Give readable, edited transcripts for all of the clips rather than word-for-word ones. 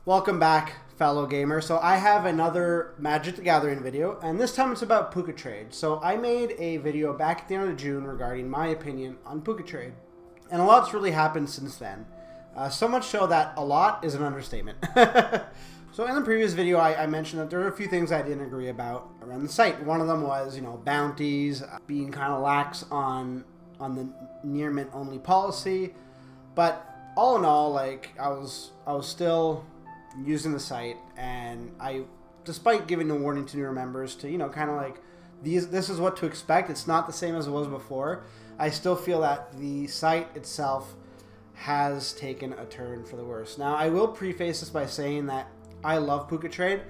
Welcome back, fellow gamer. So I have another Magic the Gathering video, and this time it's about Puka Trade. So I made a video back at the end of June regarding my opinion on Puka Trade, and a lot's really happened since then. So much so that a lot is an understatement. So in the previous video, I mentioned that there were a few things I didn't agree about around the site. One of them was, bounties, being kind of lax on the near mint only policy. But all in all, I was still using the site, and despite giving a warning to newer members to, this is what to expect. It's not the same as it was before. I still feel that the site itself has taken a turn for the worse. Now, I will preface this by saying that I love Puka Trade.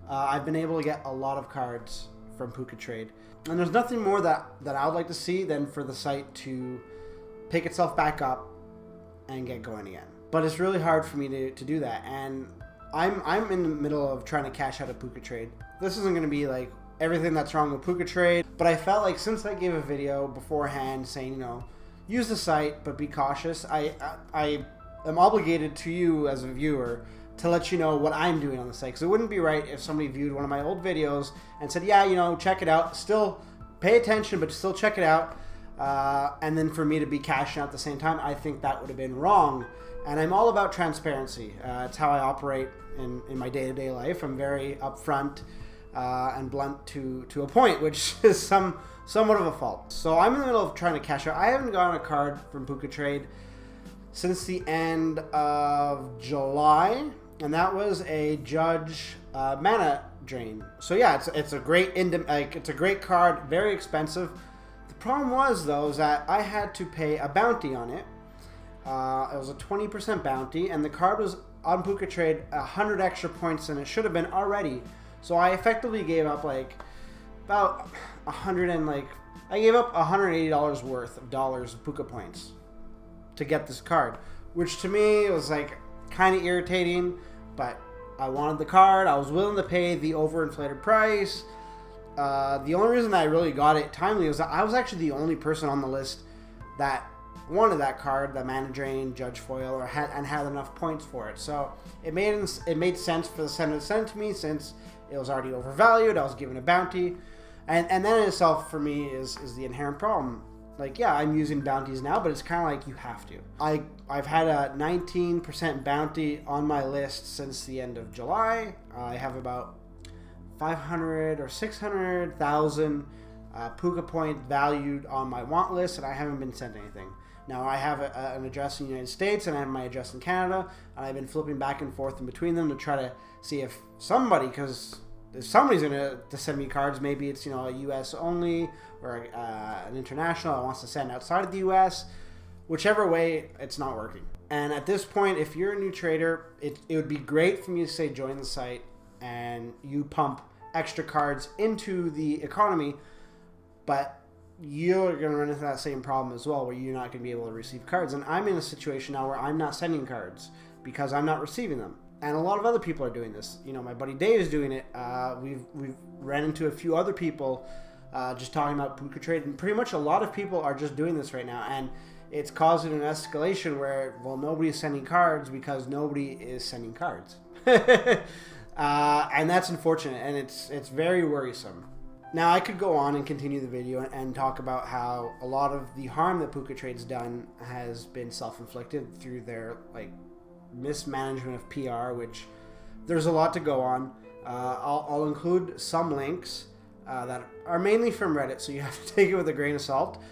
I've been able to get a lot of cards from Puka Trade, and there's nothing more that I would like to see than for the site to pick itself back up and get going again. But it's really hard for me to do that, and I'm in the middle of trying to cash out of Puka Trade. This isn't going to be like everything that's wrong with Puka Trade, but I felt like since I gave a video beforehand saying, use the site, but be cautious, I am obligated to you as a viewer to let you know what I'm doing on the site. Because it wouldn't be right if somebody viewed one of my old videos and said, yeah, check it out, still pay attention, but still check it out, and then for me to be cashing out at the same time. I think that would have been wrong. And I'm all about transparency. It's how I operate in my day-to-day life. I'm very upfront and blunt to a point, which is somewhat of a fault. So I'm in the middle of trying to cash out. I haven't gotten a card from Puka Trade since the end of July, and that was a Judge mana drain. So yeah, it's a great it's a great card, very expensive. The problem was though is that I had to pay a bounty on it. It was a 20% bounty, and the card was on Puka Trade 100 extra points than it should have been already. So I effectively gave up about I gave up $180 worth of Puka points to get this card, which to me was kind of irritating. But I wanted the card. I was willing to pay the overinflated price. The only reason that I really got it timely was that I was actually the only person on the list that wanted that card, the Mana Drain, Judge Foil, had enough points for it. So it made sense for the sender to send it to me since it was already overvalued. I was given a bounty, and that in itself for me is the inherent problem. Yeah, I'm using bounties now, but it's kind of like you have to. I've had a 19% bounty on my list since the end of July. I have about 500 or 600,000 Puka point valued on my want list, and I haven't been sent anything. Now, I have an address in the United States, and I have my address in Canada, and I've been flipping back and forth in between them to try to see if somebody's going to send me cards. Maybe it's, a U.S. only or an international that wants to send outside of the U.S. Whichever way, it's not working. And at this point, if you're a new trader, it would be great for me to say join the site and you pump extra cards into the economy, but you're going to run into that same problem as well, where you're not going to be able to receive cards. And I'm in a situation now where I'm not sending cards because I'm not receiving them. And a lot of other people are doing this. My buddy Dave is doing it. We've ran into a few other people just talking about Puka Trade, and pretty much a lot of people are just doing this right now. And it's causing an escalation where, nobody's sending cards because nobody is sending cards. And that's unfortunate, and it's very worrisome. Now, I could go on and continue the video and talk about how a lot of the harm that Puka Trade's done has been self-inflicted through their mismanagement of PR, which there's a lot to go on. I'll include some links that are mainly from Reddit, so you have to take it with a grain of salt.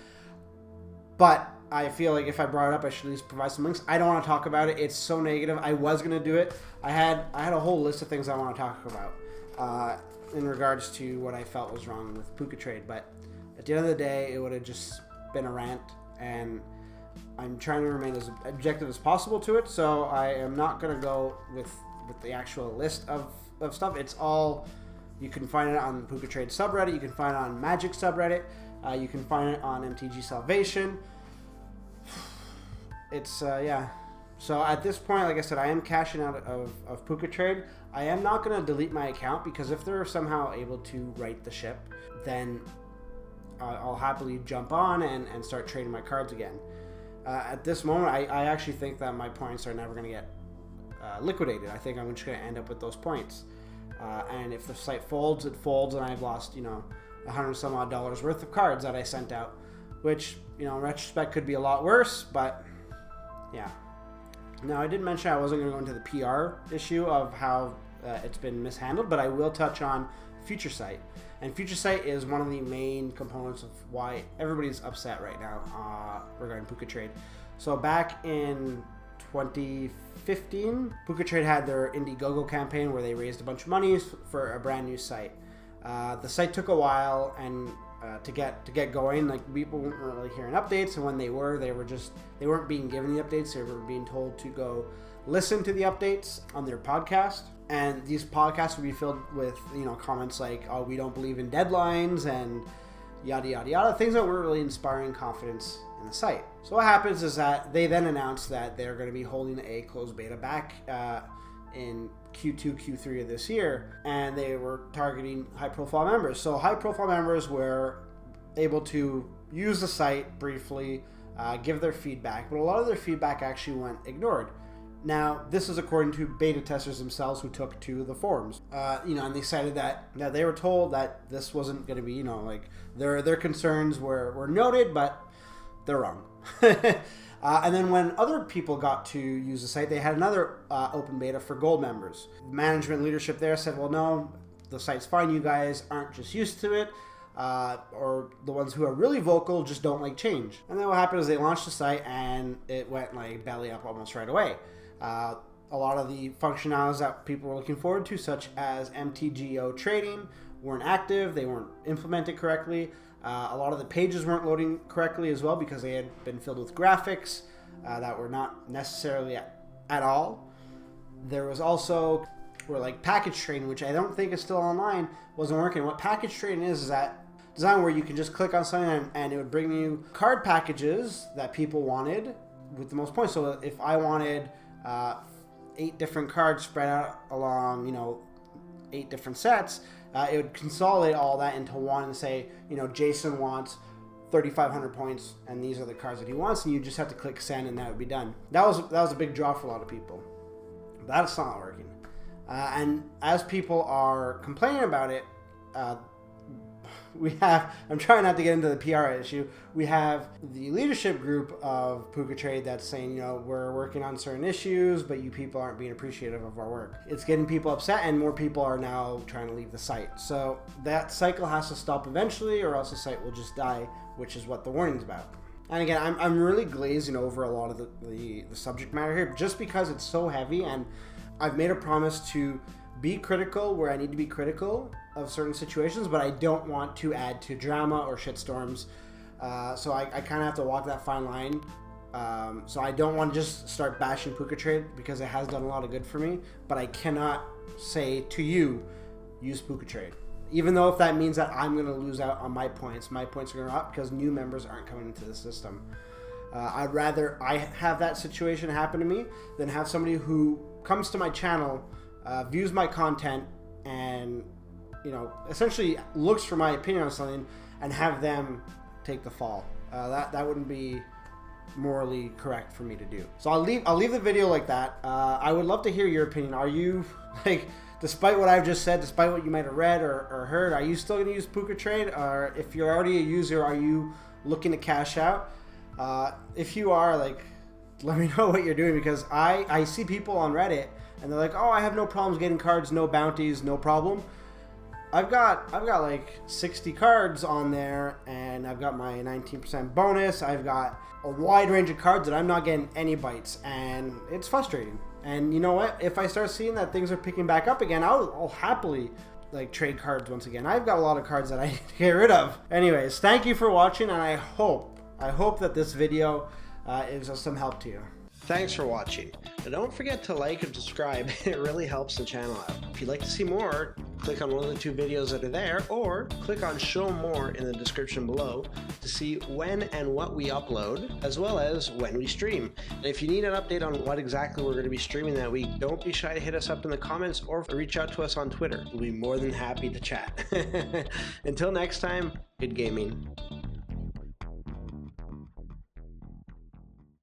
But I feel like if I brought it up, I should at least provide some links. I don't want to talk about it. It's so negative. I was going to do it. I had a whole list of things I want to talk about in regards to what I felt was wrong with Puka Trade, but at the end of the day, it would have just been a rant, and I'm trying to remain as objective as possible to it, so I am not going to go with the actual list of stuff. It's all, you can find it on Puka Trade subreddit, you can find it on Magic subreddit, you can find it on MTG Salvation. It's, yeah. So at this point, like I said, I am cashing out of Puka Trade. I am not going to delete my account, because if they're somehow able to right the ship, then I'll happily jump on and start trading my cards again. At this moment, I actually think that my points are never going to get liquidated. I think I'm just going to end up with those points. And if the site folds, it folds, and I've lost, $100 some odd worth of cards that I sent out, which, in retrospect could be a lot worse, but yeah. Now, I did mention I wasn't going to go into the PR issue of how it's been mishandled, but I will touch on Futuresite. And Futuresite is one of the main components of why everybody's upset right now regarding Puka Trade. So back in 2015, Puka Trade had their Indiegogo campaign where they raised a bunch of money for a brand new site. The site took a while and to get going. Like, people weren't really hearing updates, and when they weren't being given the updates. They were being told to go listen to the updates on their podcast, and these podcasts would be filled with comments like, "Oh, we don't believe in deadlines," and yada yada yada, things that weren't really inspiring confidence in the site. So what happens is that they then announced that they're going to be holding a closed beta back in Q2, Q3 of this year, and they were targeting high-profile members. So high-profile members were able to use the site briefly, give their feedback, but a lot of their feedback actually went ignored. Now, this is according to beta testers themselves who took to the forums, and they cited that they were told that this wasn't going to be, their concerns were noted, but they're wrong. And then when other people got to use the site, they had another open beta for gold members. Management leadership there said, well, no, the site's fine. You guys aren't just used to it, or the ones who are really vocal just don't like change. And then what happened is they launched the site and it went like belly up almost right away. A lot of the functionalities that people were looking forward to, such as MTGO trading, weren't active. They weren't implemented correctly. A lot of the pages weren't loading correctly as well because they had been filled with graphics that were not necessarily at all. There was also package trading, which I don't think is still online, wasn't working. What package trading is that design where you can just click on something and it would bring you card packages that people wanted with the most points. So if I wanted 8 different cards spread out along, 8 different sets, it would consolidate all that into one and say, Jason wants 3,500 points, and these are the cards that he wants, and you just have to click send, and that would be done. That was a big draw for a lot of people. That's not working. And as people are complaining about it, I'm trying not to get into the PR issue. We have the leadership group of Puka Trade that's saying, we're working on certain issues, but you people aren't being appreciative of our work. It's getting people upset, and more people are now trying to leave the site. So that cycle has to stop eventually, or else the site will just die, which is what the warning's about. And again, I'm really glazing over a lot of the subject matter here, just because it's so heavy, and I've made a promise to be critical where I need to be critical of certain situations, but I don't want to add to drama or shitstorms. So I kind of have to walk that fine line. So I don't want to just start bashing Puka Trade because it has done a lot of good for me, but I cannot say to you, use Puka Trade. Even though if that means that I'm going to lose out on my points are going to go up because new members aren't coming into the system. I'd rather I have that situation happen to me than have somebody who comes to my channel, views my content, and essentially looks for my opinion on something and have them take the fall. That wouldn't be morally correct for me to do. So I'll leave the video like that. I would love to hear your opinion. Are you, despite what I've just said, despite what you might have read or heard, are you still going to use Puka Trade? Or if you're already a user, are you looking to cash out? If you are, let me know what you're doing, because I see people on Reddit and they're like, oh, I have no problems getting cards, no bounties, no problem. I've got like 60 cards on there, and I've got my 19% bonus. I've got a wide range of cards that I'm not getting any bites, and it's frustrating. And you know what? If I start seeing that things are picking back up again, I'll happily trade cards once again. I've got a lot of cards that I need to get rid of. Anyways, thank you for watching, and I hope that this video is of some help to you. Thanks for watching. And don't forget to like and subscribe. It really helps the channel out. If you'd like to see more, click on one of the 2 videos that are there, or click on show more in the description below to see when and what we upload, as well as when we stream. And if you need an update on what exactly we're going to be streaming that week, don't be shy to hit us up in the comments or reach out to us on Twitter. We'll be more than happy to chat. Until next time, good gaming.